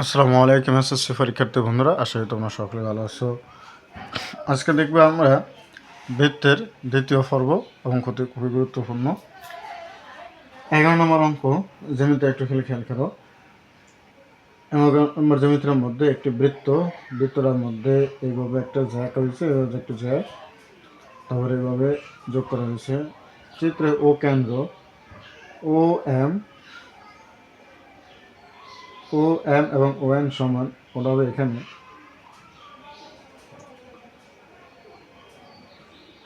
আসসালামু আলাইকুম এসএসসি পরীক্ষার্থী বন্ধুরা, আশা করি তোমরা সকলে ভালো আছো। আজকে দেখবে আমরা বৃত্তের দ্বিতীয় পর্ব এবং খুবই গুরুত্বপূর্ণ 11 নম্বর অঙ্ক জ্যামিতি। একটু খেয়াল করো। 11 নম্বর জ্যামিতির মধ্যে একটি বৃত্তটার মধ্যে এইভাবে একটা জ্যা করেছে, এইভাবে একটা জ্যা, তারপরে এইভাবে যোগ করা হয়েছে। চিত্রে ও কেন্দ্র ও এম এবং ও এন সমান, ওটা হবে এখানে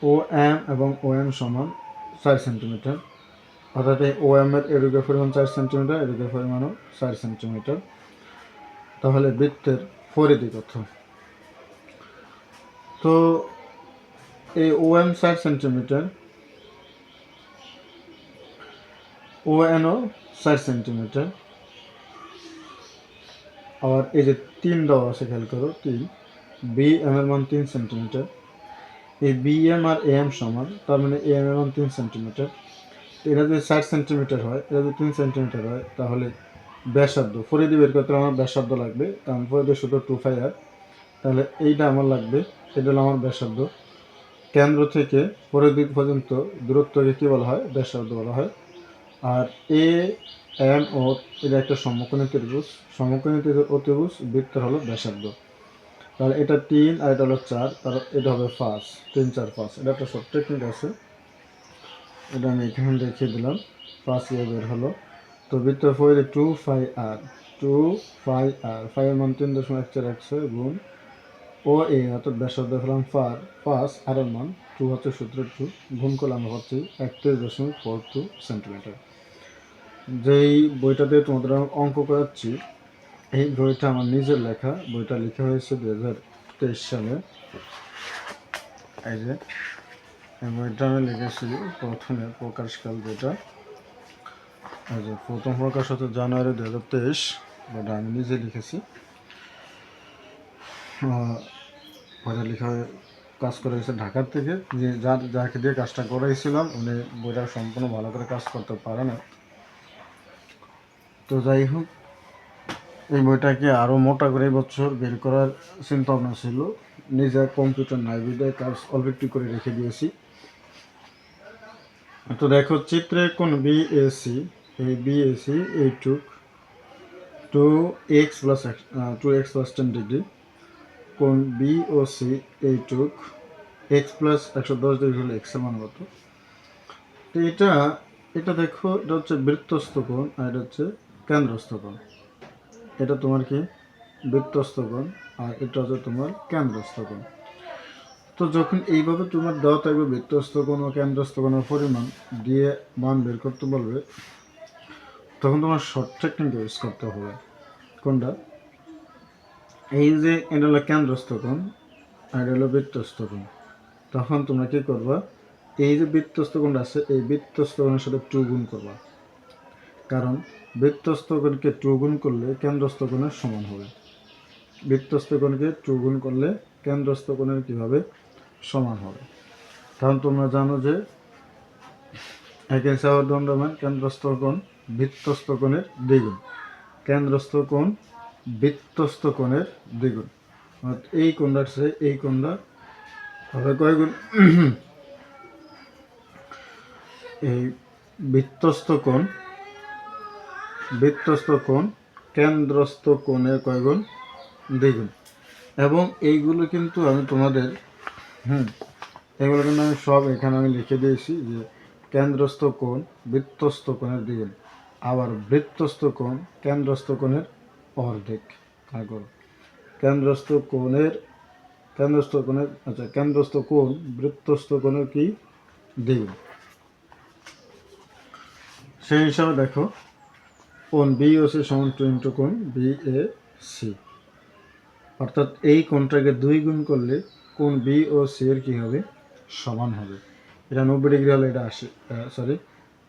ও এম এবং ও এন সমান 4 সেন্টিমিটার, অর্থাৎ এই ও এম এর এদিকের পরিমাণ 4 সেন্টিমিটার, এদিকের পরিমাণও 4 সেন্টিমিটার। তাহলে বৃত্তের পরিধি কত? তো এই ও এম 4 সেন্টিমিটার, ও এনও 4 সেন্টিমিটার, আর এই যে 3 দেওয়া আছে, খেয়াল করো 3, বি এম এর মান 3 সেন্টিমিটার। এই বি এম আর এ এম সমান, তার মানে এ এম এর মান 3 সেন্টিমিটার। এটা যদি 4 সেন্টিমিটার হয়, এটা যদি 3 সেন্টিমিটার হয়, তাহলে ব্যাসার্ধ পরিধি বের করতে আমার ব্যাসার্ধ লাগবে, কারণ পরিধি শুধু 2 পাই আর। তাহলে এইটা আমার লাগবে, এটা হলো আমার ব্যাসার্ধ। কেন্দ্র থেকে পরিধি পর্যন্ত দূরত্বকে কী বলা হয়? ব্যাসার্ধ বলা হয়। আর এ এম ও এটা একটা সমকোণী ত্রিভুজ, সমকোণী অতিভুজ বৃত্তের হলো ব্যাসার্ধ। তাহলে এটা 3 আর এটা হলো 4, তাহলে এটা হবে 5, 3 4 5। এটা একটা শর্ট টেকনিক আছে, এটা আমি এখানে দেখিয়ে দিলাম। 5 ইয়ে বের হলো। তো বৃত্তের পরিধি 2 পাই আর, 2 পাই আর, 5 এর মান 3.1416 গুণ ও এ, অর্থাৎ ব্যাসার্ধ হলাম 5 আর এর মান 2 হচ্ছে সূত্র 2, গুণ করলে আমরা পাচ্ছি 31.42 সেন্টিমিটার। যেই বইটাতে তোমাদের অঙ্ক করাচ্ছি, এই বইটা আমার নিজের লেখা, বইটা লেখা হয়েছে 2023 সালে। এই যে এই বইটা আমি লিখেছি প্রথমে প্রকাশকাল, যেটা এই যে প্রথম প্রকাশ হচ্ছে জানুয়ারি 2023, বইটা আমি নিজে লিখেছি। বইটা লেখা কাজ করে গেছে ঢাকার থেকে, যে যাকে দিয়ে কাজটা করাইছিলাম উনি বইটা সম্পূর্ণ ভালো করে কাজ করতে পারে না। তো যাই হোক, এই বইটাকে আরও মোটা করে বছর বের করার চিন্তা ভাবনা ছিল। নিজের কম্পিউটার নাই বিদায় কাজ অল্প একটু করে রেখে দিয়েছি। তো দেখো, চিত্রে কোন বিএসি, এই বিএসি এইটুক 2x plus 10 ডিগ্রি, কোন বিওসি এইটুক x plus 110 ডিগ্রি হলে x এর মান কত? তো এটা দেখো, এটা হচ্ছে বৃত্তস্থ কোণ আর এটা হচ্ছে কেন্দ্রস্থ কোণ। এটা তোমার কি বৃত্তস্থ কোণ আর এটা হচ্ছে তোমার কেন্দ্রস্থ কোণ। তো যখন এইভাবে তোমার দেওয়া থাকবে বৃত্তস্থ কোণ ও কেন্দ্রস্থ কোণের পরিমাণ দিয়ে মান বের করতে বলবে, তখন তোমার শর্ট টেকনিক ইউজ করতে হবে। কোনটা? এই যে এটা হলো কেন্দ্রস্থ কোণ আর এটা হলো বৃত্তস্থ কোণ। তখন তোমরা কি করবা? এই যে বৃত্তস্থ কোণটা আছে, এই বৃত্তস্থ কোণের সাথে 2 গুণ করবা, কারণ বৃত্তস্থ কোণকে 2 গুণ করলে কেন্দ্রস্থ কোণের সমান হবে। বৃত্তস্থ কোণকে 2 গুণ করলে কেন্দ্রস্থ কোণের কীভাবে সমান হবে? কারণ তোমরা জানো যে একের দণ্ডমান কেন্দ্রস্থ কোণ বৃত্তস্থ কোণের দ্বিগুণ, কেন্দ্রস্থ কোণ বৃত্তস্থ কোণের দ্বিগুণ। এই কোণটার চেয়ে এই কোণটা হবে কয় গুণ? এই বৃত্তস্থ কোণ কেন্দ্রস্থ কোণের কয় গুণ? দ্বিগুণ। এবং এইগুলো কিন্তু আমি তোমাদের এগুলো কিন্তু আমি সব এখানে আমি লিখে দিয়েছি, যে কেন্দ্রস্থ কোণ বৃত্তস্থ কোণের দ্বিগুণ, আবার বৃত্তস্থ কোণ কেন্দ্রস্থ কোণের অর্ধেক। কেন্দ্রস্থ কোণ বৃত্তস্থ কোণের কি? দ্বিগুণ। সেই হিসাবে দেখো, কোণ বিওসি সমান 2 ইন্টু কোণ বিএসি, অর্থাৎ এই কোণটাকে 2 গুণ করলে কোণ বিওসি এর কী হবে? সমান হবে। এটা 90 ডিগ্রি হলে এটা 80,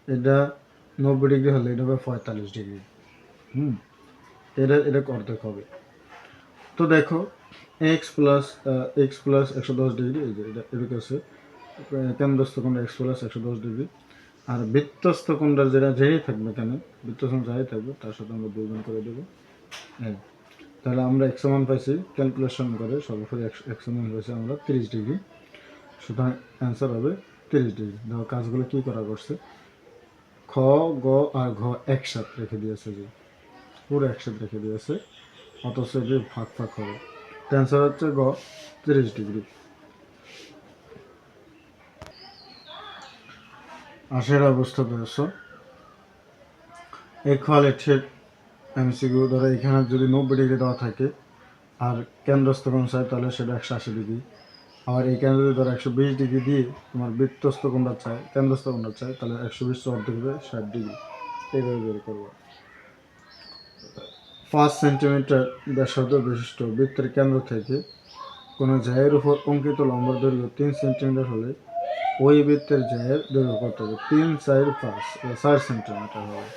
এটা 90 ডিগ্রি হলে এটা হবে 45 ডিগ্রি। এটা অর্ধেক হবে। তো দেখো, এক্স প্লাস 110 ডিগ্রি, এই যে এটা এদিকে আছে কেন্দ্রস্থ কোণটা x প্লাস 110 ডিগ্রি, আর বৃত্তস্থ কোণটা যেটা যেই থাকবে, এখানে বৃত্তস্থ যাই থাকবে তার সাথে আমরা 2 গুণ করে দেবো। তাহলে আমরা এক্স মান পাইছি ক্যালকুলেশন করে সর্বোপরি এক্স মান পাইছি আমরা 30 ডিগ্রি, সুতরাং অ্যান্সার হবে 30 ডিগ্রি। দেখো কাজগুলো কী করা করছে, খ গ আর ঘ একসাথে রেখে দিয়েছে, যে পুরো একসাথে রেখে দিয়েছে, অথচ যে ফাঁক ফাঁক হবে। অ্যান্সার হচ্ছে গ 30 ডিগ্রি। আশের অবস্থা পেয়েছ ইকুয়ালিটির এমসিকিউ। ধরো এখানে যদি 90 ডিগ্রি দেওয়া থাকে আর কেন্দ্রস্থ কোণ চাই তাহলে সেটা 180 ডিগ্রি। আবার এখানে যদি ধরো 120 ডিগ্রি দিয়ে তোমার বৃত্তস্থ কোণটা চাই, কেন্দ্রস্থ কোণটা চাই, তাহলে 120 অর্ধেক হবে 60 ডিগ্রি। এইভাবে বের করবো। 5 সেন্টিমিটার ব্যাসার্ধ বিশিষ্ট বৃত্তের কেন্দ্র থেকে কোনো জায়ের উপর অঙ্কিত লম্বার দৈর্ঘ্য 3 সেন্টিমিটার হলে ওই বৃত্তের জায়ের দৈর্ঘ্য কত হবে? 3, 4, 5 4 সেন্টিমিটার হবে।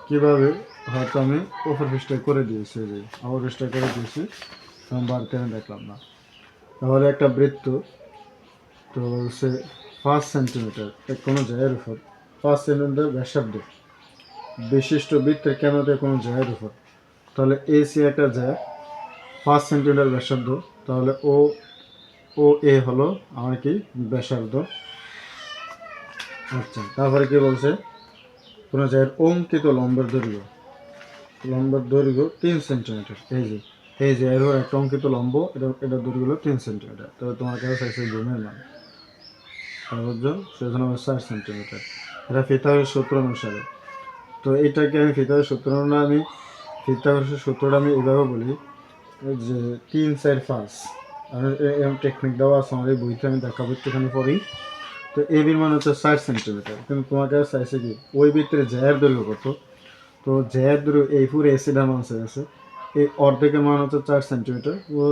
কীভাবে? হয়তো আমি উপর পৃষ্ঠায় করে দিয়েছি, যে অপর পৃষ্ঠায় করে দিয়েছি, তখন বাড়িতে আমি দেখলাম না। তাহলে একটা বৃত্ত, তো বলছে 5 সেন্টিমিটার কোনো জায়ের উপর 5 সেন্টিমিটার ব্যাসার্ধ বিশিষ্ট বৃত্তের কেন্দ্র কোনো জায়ের উপর, তাহলে এসি একটা জায় 5 সেন্টিমিটার ব্যাসার্ধ, তাহলে ও এ হলো আমার কি ব্যাসার্ধ। আচ্ছা, তারপরে কি বলছে, কোনো জায়গার অঙ্কিত লম্বের দৈর্ঘ্য 3 সেন্টিমিটার। এই যে এর একটা অঙ্কিত লম্ব, এটা দৈর্ঘ্য হলো 3 সেন্টিমিটার। তবে তোমার কাছে চাইছে ভূমির মান, সেজন্য 4 সেন্টিমিটার। এটা ফিথাগোরাসের সূত্র অনুসারে। তো এইটাকে আমি ফিথাগোরাসের সূত্র না, আমি ফিথাগোরাসের সূত্রটা আমি এভাবে বলি যে 3, 4, 5 এরকম টেকনিক দেওয়া আছে আমার এই বইতে, আমি দেখাবো একটুখানি পরেই। তো এ বির মান হচ্ছে 60 সেন্টিমিটার, কিন্তু তোমার কাছে চাইছে কি ওই বৃত্তের জ্যায়ের দৈর্ঘ্য কত। তো জ্যায়ের দৈর্ঘ্য এই পুরো এসিডার মান চাইছে, এই অর্ধেকের মান হচ্ছে 4 সেন্টিমিটার, পুরো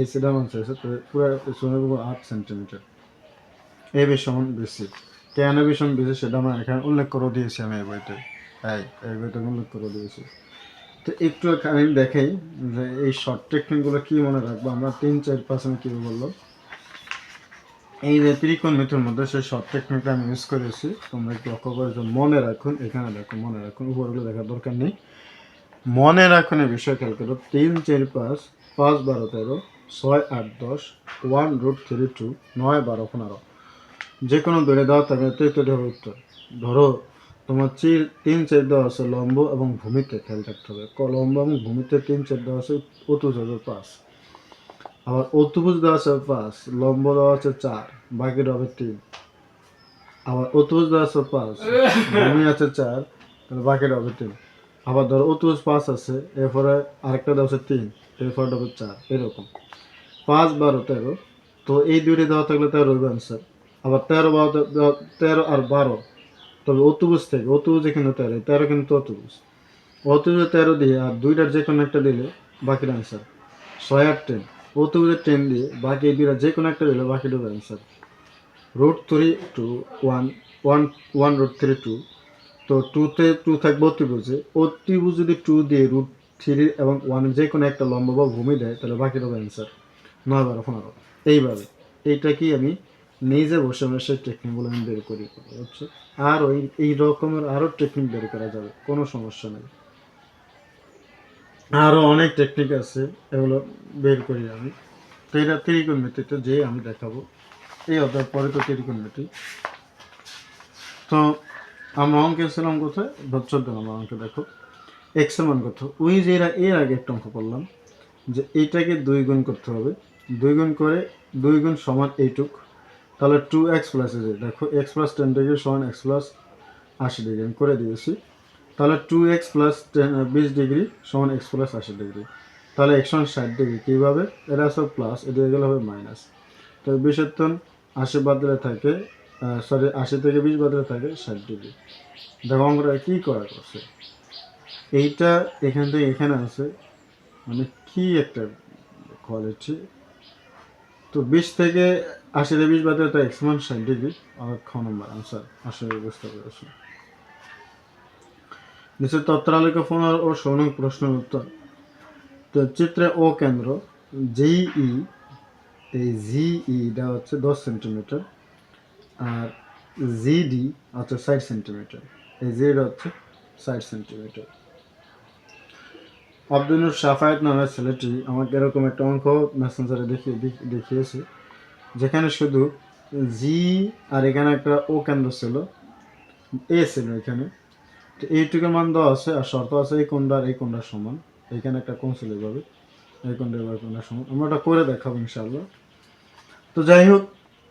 এসিডার মান চাইছে, তো পুরো 8 সেন্টিমিটার। এ বি সমান বেশি, কেন বি সমান বেশি সেটা আমরা এখানে উল্লেখ করে দিয়েছি, আমি এই বইতে উল্লেখ করে দিয়েছি। তো একটু আমি দেখাই যে এই শর্ট টেকনিকগুলো কী মনে রাখবো আমরা। 3, 4, 5 আমি কী বললো, এই যে ত্রিকোণমিতির মধ্যে সেই শর্ট টেকনিকটা আমি ইউজ করেছি, তোমরা একটু লক্ষ্য করে মনে রাখুন। এখানে দেখো, মনে রাখুন, উপরগুলো দেখার দরকার নেই, মনে রাখুন এই বিষয় খেয়াল করো। 3, 4, 5, 5, 12, 13, 6, 8, 10, 1√3, 2, 9, 12, 15, যে কোনো দৈর্ঘ্য দেওয়া থাকে তৈরি হবে উত্তর। ধরো তোমার 3, 4 দেওয়া আছে লম্ব এবং ভূমিতে, খেয়াল রাখতে হবে লম্ব এবং ভূমিতে 3, 4 দেওয়া আছে, অতুজ হবে 5। আবার অতুভুজ দেওয়া আছে 5, লম্ব দেওয়া আছে 4, বাকি হবে 3। আবার অতুভুজ দেওয়া আছে 5, ভূমি আছে 4, তাহলে বাকি হবে 3। আবার ধরো অতুভুজ 5 আছে, এরপরে আরেকটা দেওয়া আছে 3, এরপরে হবে 4, এরকম 5, 12, 13। তো এই দুইটি দেওয়া থাকলে 13 হবে অ্যান্সার। আবার 13, 12, 13 আর 12, তবে অতুভুজ থেকে, অতুভুজ এখানে 13 কিন্তু অতুভুজে 13 দিয়ে আর দুইটার যে কোনো একটা দিলে বাকির অ্যান্সার। 6 আর 10, অতুভুজে 10 দিয়ে বাকি এই দুইটা যে কোনো একটা দিলে বাকিটা অ্যান্সার। √3, 2, 1, 1√3, 2। তো 2তে 2 থাকবে অতিভুজে, অতিভুজ যদি 2 দিয়ে √3 এবং 1 যে কোনো একটা লম্ব বা ভূমি দেয় তাহলে বাকিটা অ্যান্সার। 9, 12, 15 এইভাবে। এইটা কি আমি নিজে বসে আমরা সেই টেকনিকগুলো আমি বের করি, বুঝছো? আর এই রকমের আরও টেকনিক বের করা যাবে, কোনো সমস্যা নেই। আরও অনেক টেকনিক আছে, এগুলো বের করি আমি। তো এটা ত্রিকোণমিতিতে যে আমি দেখাবো এই অধ্যায় পরে, তো ত্রিকোণমিতি। তো আমরা অঙ্কে ছিলাম কোথায়, 14 নম্বর অঙ্কে। দেখো এক্সের মান কত, ওই যে এর আগে একটা অঙ্ক করলাম যে এইটাকে 2 গুণ করতে হবে, 2 গুণ করে 2 গুণ সমান এইটুক, তাহলে 2x প্লাস যে দেখো x প্লাস 10 ডিগ্রি সমান x প্লাস 80 ডিগ্রি আমি করে দিয়েছি। তাহলে 2x প্লাস 20 ডিগ্রি সমান x প্লাস 80 ডিগ্রি, তাহলে x সমান 60 ডিগ্রি। কীভাবে? এটা সব প্লাস, এটা গেলে হবে মাইনাস। তো 20 80 বাদ দিলে থাকে, 80 থেকে 20 বাদ দিলে থাকে 60 ডিগ্রি। দেখো অঙ্কটা কী করা করছে, এইটা এখান থেকে এখানে আছে, মানে কি একটা কোয়ালিটি। তো 20 থেকে 80 থেকে 20 বাদ দিলে তো x মান 60 ডিগ্রি, আর খ নম্বর আনসার। আসলে বুঝতে পেরেছি। নিচের তত্ত্বালিকা ফোনার ও সৌনক প্রশ্নের উত্তর। তো চিত্রে ও কেন্দ্র জিই, এই জিইটা হচ্ছে 10 সেন্টিমিটার, আর জিডি হচ্ছে 60 সেন্টিমিটার। এই জিটা হচ্ছে 60 সেন্টিমিটার। আব্দুল শাফায়েত নামের ছেলেটি আমাকে এরকম একটা অঙ্ক মেসেঞ্জারে দেখিয়েছে, যেখানে শুধু জি আর এখানে একটা ও কেন্দ্র ছিল, এ ছিল এখানে। তো এইটুকুর মান দেওয়া আছে, আর শর্ত আছে এই কোণটার সমান। এখানে একটা কোণ ছিল এইভাবে, এই কোণটার সমান। আমরা ওটা করে দেখাবো ইনশাল্লাহ। তো যাই হোক,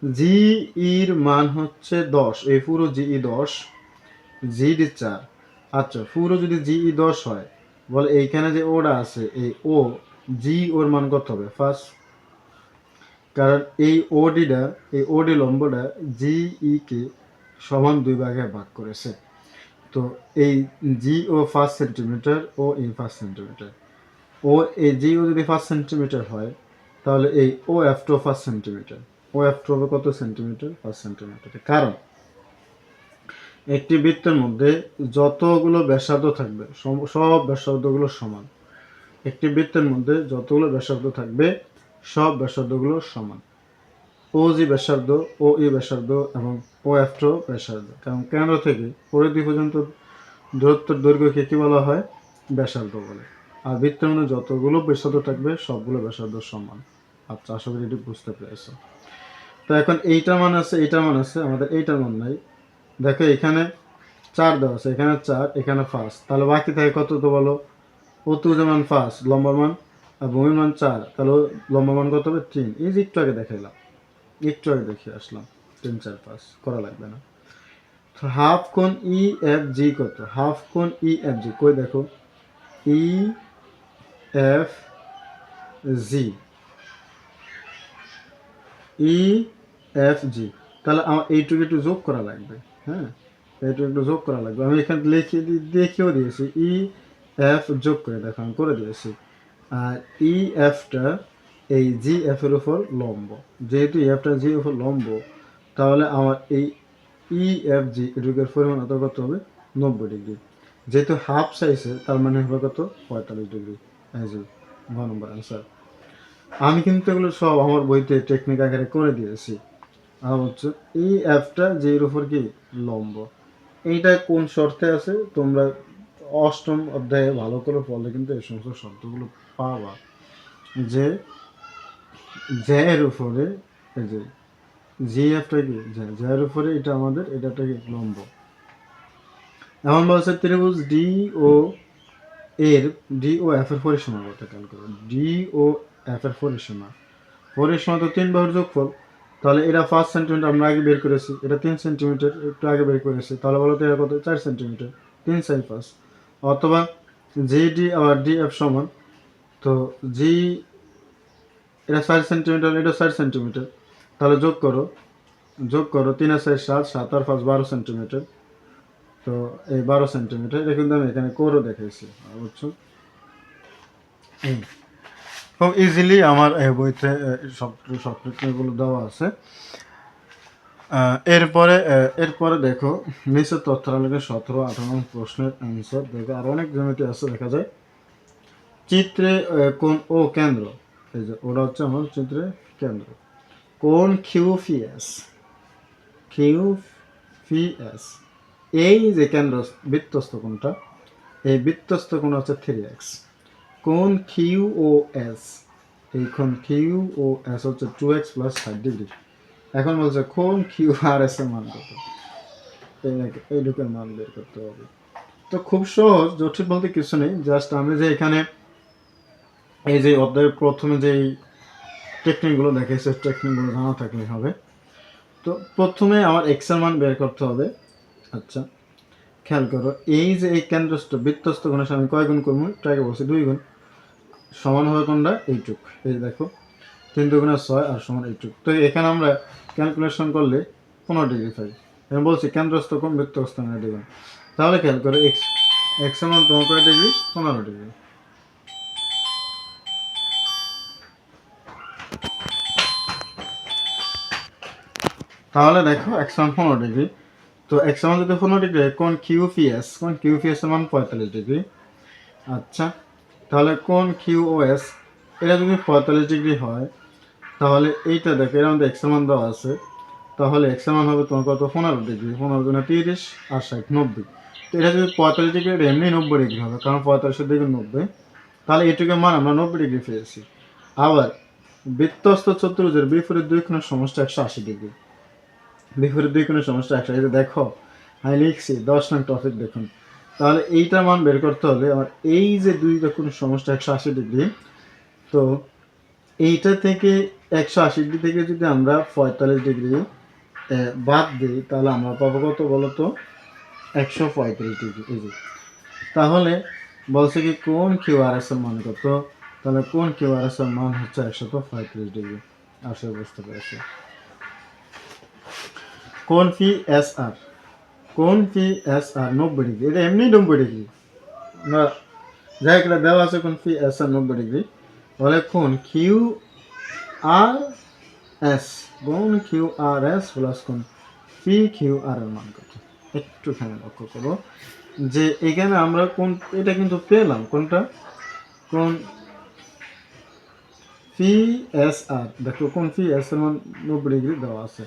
জি ইর মান হচ্ছে 10, এই পুরো জিই 10, জিডি 4। আচ্ছা, পুরো যদি জিই 10 হয়, বলে এইখানে যে ওটা আছে, এই ও জি ওর মান কত হবে ফার্স্ট? কারণ এই ওডি লম্বটা জিই কে সমান 2 ভাগে ভাগ করেছে। তো এই জি ও 5 সেন্টিমিটার, ও এই 5 সেন্টিমিটার, ও এই জি ও যদি 5 সেন্টিমিটার হয়, তাহলে এই ও এফ টু 5 সেন্টিমিটার, ও এফ টু হবে কত সেন্টিমিটার? 5 সেন্টিমিটার। কারণ একটি বৃত্তের মধ্যে যতগুলো ব্যাসার্ধ থাকবে সব ব্যাসার্ধগুলো সমান। একটি বৃত্তের মধ্যে যতগুলো ব্যাসার্ধ থাকবে সব ব্যাসার্ধগুলো সমান। ও জি ব্যাসার্ধ, ও ই ব্যাসার্ধ এবং ও এফ টু ব্যাসার্ধ। কারণ কেন্দ্র থেকে পরিধি পর্যন্ত দূরত্বের দৈর্ঘ্যকে কী বলা হয়? ব্যাসার্ধ বলে। আর বৃত্তের মধ্যে যতগুলো ব্যাসার্ধ থাকবে সবগুলো ব্যাসার্ধ সমান। আচ্ছা, আশা করি এটি বুঝতে পেরেছো। তো এখন এইটার মান আছে, এইটার মান আছে, আমাদের এইটার মান নাই। দেখো এখানে 4 দেওয়া আছে, এখানে 4, এখানে 5, তাহলে বাকি থাকে কত? তো বলো, অতুজ মান 5, লম্বা মান আর ভূমির মান 4, তাহলে লম্বা মান কত হবে? 3। এই যে একটু আগে দেখাইলাম, একটু আগে দেখিয়ে আসলাম। 3, 4, 5 করা লাগবে না। তো হাফ কোণ ই এফ জি কত? হাফ কোণ ই এফ জি কই দেখো, E F G, E F G, তাহলে আমার এইটুকু একটু যোগ করা লাগবে। হ্যাঁ, এইটুকু একটু যোগ করা লাগবে। আমি এখানে দেখিয়েও দিয়েছি, ই এফ যোগ করে দেখো, আমি করে দিয়েছি। আর ই এফটা এই জি এফ এর উপর লম্ব, যেহেতু এফটা জি এর উপর লম্ব, তাহলে আমার এই ই এফ জি এটুকের পরিমাণ অত কত হবে? 90 ডিগ্রি। যেহেতু হাফ চাইছে, তার মানে হবে কত? 45 ডিগ্রি। এই যে 1 নম্বর অ্যান্সার। আমি কিন্তু এগুলো সব আমার বইতে টেকনিক আকারে করে দিয়েছি। আর হচ্ছে এই অ্যাপটা যে এর উপর কি লম্ব, এইটা কোন শর্তে আছে তোমরা অষ্টম অধ্যায়ে ভালো করে পড়লে কিন্তু এই সমস্ত শর্তগুলো পাবা। যে এর উপরে এই যে জি এফটা কি এর উপরে এটা আমাদের এটাটা কি লম্ব। এমন বলছে ত্রিভুজ ডি ও এফ এর পরিসীমা কত? খেয়াল করো, ডি ও এফ এর পরিসীমা তো 3 বাহুর যোগফল। তাহলে এটা 5 সেন্টিমিটার আমরা আগে বের করেছি, এটা 3 সেন্টিমিটার একটু আগে বের করেছি, তাহলে বলো তো এটা কত? 4 সেন্টিমিটার, 3 4 5। অথবা জি ডি আর ডি এফ সমান, তো জি এটা 4 সেন্টিমিটার, এটা 4 সেন্টিমিটার, তাহলে যোগ করো 3 আর 4 7, 7 আর 5 12 সেন্টিমিটার। তো এই 12 সেন্টিমিটার, এটা কিন্তু আমি এখানে করে দেখাইছি, বুঝছো? খুব ইজিলি আমার এই বইতে সব টেকনিকগুলো দেওয়া আছে। এরপরে দেখো নিচের তথ্যাবলীকে 17-18 প্রশ্নের অ্যান্সার দেখো, আর অনেক জ্যামিতি আছে দেখা যায়। চিত্রে কোন ও কেন্দ্র, এই যে ওটা হচ্ছে আমার চিত্রে কেন্দ্র। কোন কিউপিএস, এই যে কেন্দ্র বৃত্তস্থ কোণটা, এই বৃত্তস্থ কোণ হচ্ছে 3x। কোন কিউ ও এস, এই কোণ কিউ ও এস হচ্ছে 2x প্লাস 60 ডিগ্রি। এখন বলছে কোন কিউ আর এস এর মান কত? এই দুটোর মান বের করতে হবে। তো খুব সহজ, জটিল বলতে কিছু নেই। জাস্ট আমি যে এখানে এই যে অধ্যায়ের প্রথমে যেই টেকনিকগুলো দেখেছি, টেকনিকগুলো জানা থাকলে হবে। তো প্রথমে আমার এক্স এর মান বের করতে হবে। আচ্ছা, খেয়াল করো, এই যে এই কেন্দ্রস্থ বৃত্তস্থ কোণের আমি কয় গুণ করবো? ট্রাইকে বলছি 2 গুণ। সমান হবে কোনটা? এইটুক। এই দেখো 3 2 6 আর সমান এইটুক। তো এখানে আমরা ক্যালকুলেশন করলে 15 ডিগ্রি পাই। আমি বলছি কেন্দ্রস্থ কোণ বৃত্তস্থ কোণের ডিগ্রি। তাহলে খেয়াল করো, এক্স এর মান তোমার কয় ডিগ্রি? 15 ডিগ্রি। তাহলে দেখো এক্স মান 15 ডিগ্রি। তো এক্স মান যদি 15 ডিগ্রি, কোণ কিউপিএস এর মান 45 ডিগ্রি। আচ্ছা, তাহলে কোণ কিউওএস এটা যদি 45 ডিগ্রি হয়, তাহলে এইটা দেখো এর মধ্যে এক্স এর মান দেওয়া আছে, তাহলে এক্স এর মান হবে তোমার কত? 15 ডিগ্রি। 15 গুণে 30 আর 60 90। তো এটা যদি 45 ডিগ্রি, এটা এমনি 90 ডিগ্রি হবে, কারণ 45 ডিগ্রি 90। তাহলে এটুকুর মান আমরা 90 ডিগ্রি পেয়েছি। আবার বৃত্তস্থ চতুর্ভুজের বিপরীত দুই কোণের সমষ্টি 180 ডিগ্রি। বিপরীত দুই কোণের সমষ্টি 180। এই যে দেখো আমি লিখছি 10 নং টপিক দেখুন। তাহলে এইটার মান বের করতে হলে আমার এই যে দুইটা কোণের সমষ্টি 180 ডিগ্রি, তো এইটা থেকে 180 ডিগ্রি থেকে যদি আমরা 45 ডিগ্রি বাদ দিই তাহলে আমরা পাবো কত বলো তো? 135 ডিগ্রি। এই যে তাহলে বলছে কি কোণ কিউআরএস এর মান কত? তাহলে কোণ কিউআরএস এর মান হচ্ছে 135 ডিগ্রি। আসলে বুঝতে পেরেছি। কোণ পি এস আর, কোণ পি এস আর 90 ডিগ্রি। এটা এমনি 90 ডিগ্রি না, যাই হোক এটা দেওয়া আছে কোণ পি এস আর 90 ডিগ্রি। তাহলে কোণ কিউ আর এস, কোণ কিউ আর এস প্লাস কোণ পি কিউ আর এর মান কত? একটুখানি লক্ষ্য করো যে এখানে আমরা কোন এটা কিন্তু পেলাম, কোনটা? কোন পি এস আর, দেখো কোন পি এস এর মান 90 ডিগ্রি দেওয়া আছে।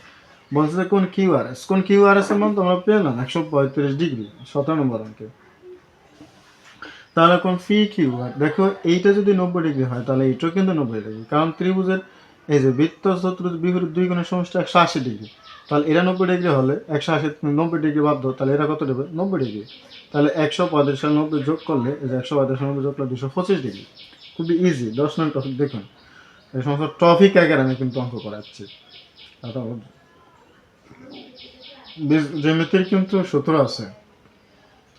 বলছে যে কোন কিউ আর এস, কোন কিউ আর এস এর মান তো আমরা পেলাম 135 ডিগ্রি 17 নম্বর অঙ্কে। তাহলে কোন পি কিউ আর, দেখো এইটা যদি 90 ডিগ্রি হয় তাহলে এইটাও কিন্তু 90 ডিগ্রি, কারণ ত্রিভুজের এই যে বৃত্ত চতুর্ভুজ বিপরীত দুই কোণের সমষ্টি 180 ডিগ্রি। তাহলে এটা 90 ডিগ্রি হলে 180 90 ডিগ্রি বাদ দাও, তাহলে এটা কত দেবে? 90 ডিগ্রি। তাহলে 135 সাল 90 যোগ করলে, এই যে 135 সাল 90 যোগ করলে 225 ডিগ্রি। খুবই ইজি। 10 নং টপিক দেখুন, এই সমস্ত টপিক আকারে আমি কিন্তু অঙ্ক করাচ্ছি। জ্যামিতির কিন্তু সূত্র আছে,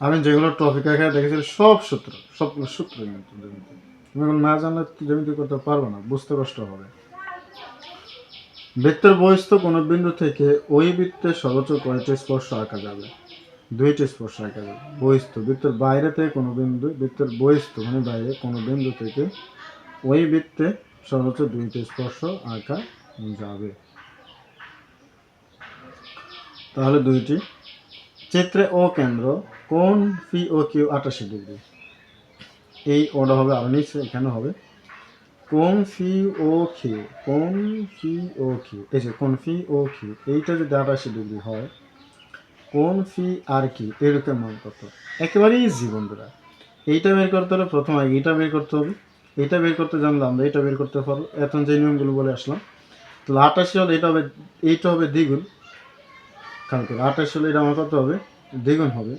আমি যেগুলো টপিক আকারে দেখেছি সব সূত্র, সবগুলো সূত্র কিন্তু জ্যামিতি। তুমি এগুলো না জানলে জ্যামিতি করতে পারবো না, বুঝতে কষ্ট হবে। বৃত্তের বহিস্থ কোনো বিন্দু থেকে ওই বৃত্তের সর্বোচ্চ কয়টি স্পর্শ আঁকা যাবে? 2টি স্পর্শ আঁকা যাবে। বহিস্থ বৃত্তের বাইরে থেকে কোনো বিন্দু, বৃত্তের বহিস্থ মানে বাইরে কোনো বিন্দু থেকে ওই বৃত্তে সর্বোচ্চ 2টি স্পর্শ আঁকা যাবে। তাহলে 2টি। চিত্রে ও কেন্দ্র, কোণ পি ও কিউ 88 ডিগ্রি। এই ওটা হবে আরো নিচে, এখানে হবে কোণ পি ও কিউ, কোণ পি ও কিউ, এই যে কোণ পি ও কিউ এইটা যদি 88 ডিগ্রি হয়, কোণ পি আর কিউ এরকম মান কত? একেবারে ইজি বন্ধুরা। এইটা বের করতে হলে প্রথমে এইটা বের করতে হবে, এইটা বের করতে জানলে আমরা এইটা বের করতে পারবো। এখন যে নিয়মগুলো বলে আসলাম, তাহলে 88 হলে এটা হবে, এইটা হবে দ্বিগুণ, কারণ 88 হলে এটা আমার কত হবে? দ্বিগুণ হবে।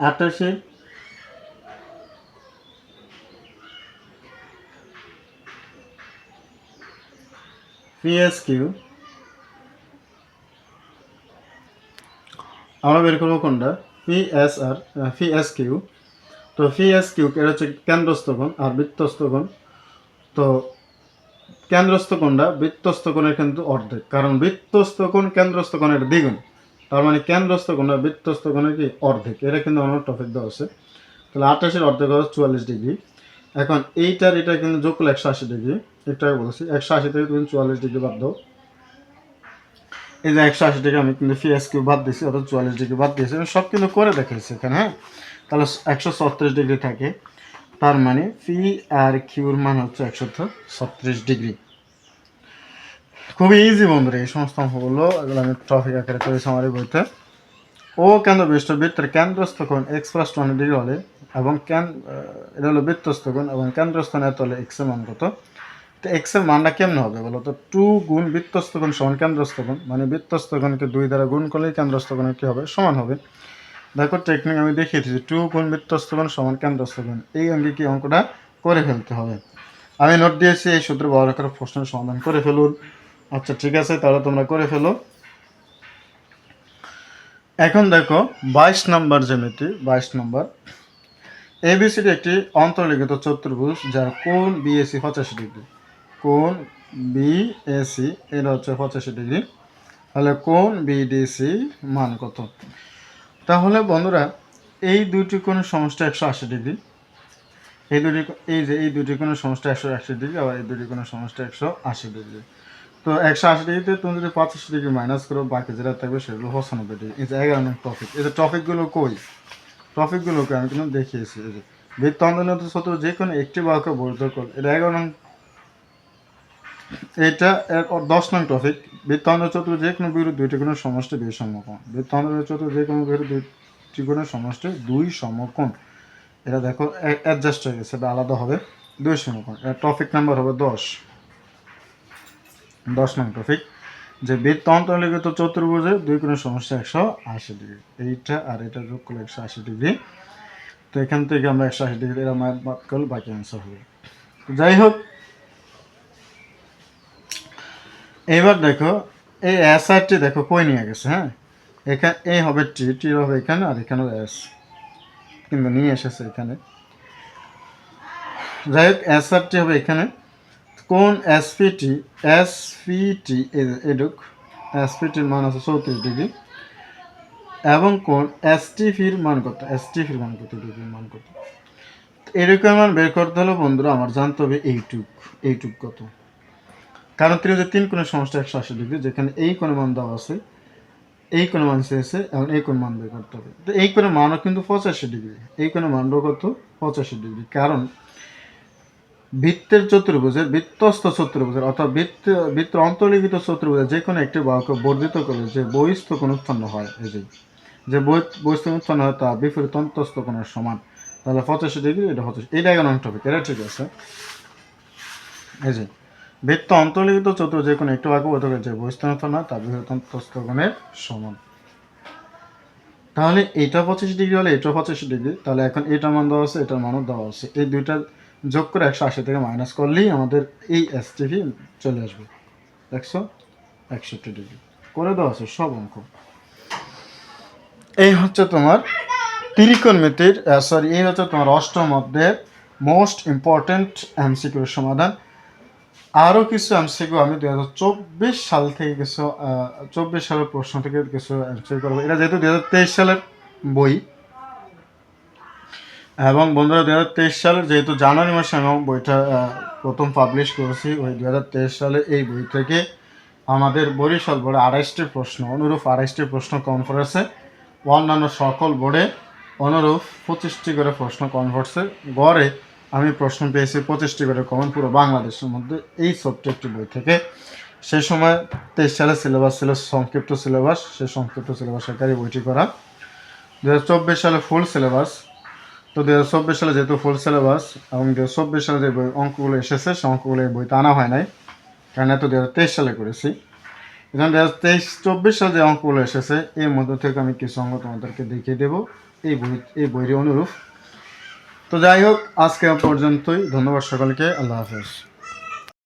আটাশে পিএস কিউ আমরা বের করবো কোনটা? পিএস আর পিএস কিউ। তো পিএস কিউ এটা হচ্ছে কেন্দ্রস্থ কোণ আর বৃত্তস্থ কোণ। তো কেন্দ্রস্থ কোণটা বৃত্তস্থ কোণের কিন্তু অর্ধেক, কারণ বৃত্তস্থ কোণ কেন্দ্রস্থ কোণের দ্বিগুণ। তার মানে কেন্দ্রস্থ কোণটা বৃত্তস্থ কোণের কি অর্ধেক। এটা কিন্তু আমার টপিক দেওয়া আছে। তাহলে 88-এর অর্ধেক হচ্ছে 44 ডিগ্রি। এখন এইটার এটা কিন্তু যোগ করলে 180 ডিগ্রি। এটাকে বলছি 180 থেকে তুমি 44 ডিগ্রি বাদ দাও। এই যে 180 ডিগ্রি আমি কিন্তু পিএস কিউ বাদ দিয়েছি, অর্থাৎ 44 ডিগ্রি বাদ দিয়েছি। আমি সব কিন্তু করে দেখাইছি এখানে। হ্যাঁ, তাহলে 136 ডিগ্রি থাকে। তার মানে পি আর কিউর মান হচ্ছে 136 ডিগ্রি। খুবই ইজি বন্ধুরা এই সমস্ত অঙ্কগুলো, এগুলো আমি টপিক আকারে করেছি আমার এই বইতে। ও কেন্দ্র বিশিষ্ট বৃত্তের কেন্দ্রস্থ কোণ এক্স প্লাস 20 ডিগ্রি হলে এবং এটা হলো বৃত্তস্থ কোণ এবং কেন্দ্রস্থ এত হলে এক্স এর মান কত? তো এক্স এর মানটা কেমন হবে বলো তো? 2 গুণ বৃত্তস্থ কোণ সমান কেন্দ্রস্থ কোণ, মানে বৃত্তস্থ কোণকে 2 দ্বারা গুণ করলেই কেন্দ্রস্থ কোণের কী হবে? সমান হবে। দেখো টেকনিক আমি দেখিয়ে দিচ্ছি, 2 গুণ বৃত্তস্থ কোণ সমান কেন্দ্রস্থ কোণ। এই অঙ্কে কি অঙ্কটা করে ফেলতে হবে। আমি নোট দিয়েছি, এই সূত্রে বড় আকারে প্রশ্নের সমাধান করে ফেলুন। আচ্ছা ঠিক আছে, তাহলে তোমরা করে ফেলো। এখন দেখো 22 নম্বর জ্যামিতি। 22 নম্বর, এবিসিডি একটি অন্তর্লিখিত চতুর্ভুজ যার কোণ বিএসি 85 ডিগ্রি। কোণ বিএসি এটা হচ্ছে 85 ডিগ্রি। তাহলে কোণ বিডিসি মান কত? তাহলে বন্ধুরা এই দুইটি কোণের সমষ্টি 180 ডিগ্রি। এই দুটি কোণের সমষ্টি 180 ডিগ্রি, আবার এই দুটি কোণের সমষ্টি 180 ডিগ্রি। তো 180 ডিগ্রিতে তুমি যদি 85 ডিগ্রি মাইনাস করো, বাকি যেটা থাকবে সেগুলো 95 ডিগ্রি। এই যে 11 নং টপিক। এই যে টপিকগুলো কই? টপিকগুলোকে আমি কিন্তু দেখিয়েছি। এই যে বৃত্ত অন্তর্নিহিত সূত্র যে কোনো একটি বাহুকে বর্ধিত করলে, এটা 11 নং এটা 10 নং টপিক। বৃত্তান্ত চতুর্ভুজ যে কোনো বিরুদ্ধ দুইটি কোণের সমষ্টি দুই সমকোণ। বৃত্তান্ত চতুর্ভুজ যে কোনো বিরুদ্ধ দুইটি কোণের সমষ্টি দুই সমকোণ। এটা দেখো অ্যাডজাস্ট হয়ে গেছে, এটা আলাদা হবে দুই সমকোণ। এর টপিক নাম্বার হবে 10 নং টপিক, যে বৃত্তান্ত লিখিত চতুর্ভুজে দুই কোণের সমষ্টি 180 ডিগ্রি। এইটা আর এটা যোগ করলে 180 ডিগ্রি। তো এখান থেকে আমরা 180 ডিগ্রি এরা বাদ করলে বাকি অ্যান্সার হবে। তো যাই হোক, এবার দেখো এই এস আর টি দেখো কই নিয়ে গেছে। হ্যাঁ, এখানে এ হবে টি, টি হবে এখানে, আর এখানেও এস কিন্তু নিয়ে এসেছে এখানে। যাই হোক, এস আর টি হবে এখানে। কোন এসপিটি, এসপিটি এডুক এসপিটির মান আছে 34 ডিগ্রি, এবং কোন এসটিভির মান কত, এসটিভির মান কত, ডিগ্রির মান কত। এরকম মান বের করতে হলে বন্ধুরা আমার জানতে হবে এইটুক কত। কারণ ত্রিভুজের তিন কোণের সমষ্টি 180 ডিগ্রি, যেখানে এই কোণের মান দেওয়া আছে, এই কোণের মান চেয়েছে, এবং এই কোণের মান বের করতে হবে। তো এই কোণের মানও কিন্তু 85 ডিগ্রি, এই কোণের মানও কত, 85 ডিগ্রি। কারণ বৃত্তের চতুর্ভুজের, বৃত্তস্থ চতুর্ভুজের অর্থাৎ বৃত্তের অন্তর্লিখিত চতুর্ভুজের যে কোনো একটি বাহুকে বর্ধিত করলে যে বহিস্থ কোণ উৎপন্ন হয়, এই যে বহিস্থ কোণ উৎপন্ন হয় তা বিপরীত অন্তঃস্থ কোণের সমান। তাহলে 85 ডিগ্রি, এটা 85। এটা 11 নং টপিক, এটা ঠিক আছে। এই যে বৃত্ত অন্তর্লিখিত চতুর্ভুজ যে কোনো একটি বাহুকে বর্ধিত করলে যে বহিস্থ কোণ উৎপন্ন হয় তা বিপরীত অন্তঃস্থ কোণের সমান। তাহলে এটা 25 ডিগ্রি হলে এটা 25 ডিগ্রি। তাহলে এখন এটার মান দেওয়া আছে, এটার মানও দেওয়া আছে। এই দুইটা যোগ করে 180 থেকে মাইনাস করলেই আমাদের এই এসটিভি চলে আসবে 161 ডিগ্রি করে দেওয়া আছে সব অঙ্ক। এই হচ্ছে তোমার ত্রিকোণমিতির এই হচ্ছে তোমার অষ্টম অধ্যায়ের মোস্ট ইম্পর্টেন্ট এমসিকিউর সমাধান। আরও কিছু এমসিকিউ আমি 2024 সাল থেকে কিছু 24 সালের প্রশ্ন থেকে কিছু অ্যান্সার করবো। এটা যেহেতু 2023 সালের বই, এবং বন্ধুরা 2023 সালের যেহেতু জানুয়ারি মাসে আমি বইটা প্রথম পাবলিশ করেছি, ওই 2023 সালে এই বই থেকে আমাদের বরিশাল বোর্ডে 28টি প্রশ্ন, অনুরূপ 28টি প্রশ্ন কম করেছে। অন্যান্য সকল বোর্ডে অনুরূপ 25টি করে প্রশ্ন কম করছে। গড়ে আমি প্রশ্ন পেয়েছি 25টি করে কমন পুরো বাংলাদেশের মধ্যে এই ছোট্ট একটি বই থেকে। সেই সময় 23 সালের সিলেবাস ছিল সংক্ষিপ্ত সিলেবাস, সেই সংক্ষিপ্ত সিলেবাস আকারে বইটি করা। 2024 সালে ফুল সিলেবাস। তো 2024 সালে যেহেতু ফুল সিলেবাস, এবং 2024 সালে যে বই অঙ্কগুলো এসেছে সে অঙ্কগুলো এই বইতে আনা হয় নাই, কারণ এত 2023 সালে করেছি। এখন 2023-24 সালে যে অঙ্কগুলো এসেছে এর মধ্যে থেকে আমি কিছু অঙ্ক তোমাদেরকে দেখিয়ে দেবো এই বইয়ের অনুরূপ। তো যাই হোক, আজকে পর্যন্তই। ধন্যবাদ সকলকে। আল্লাহ হাফেজ।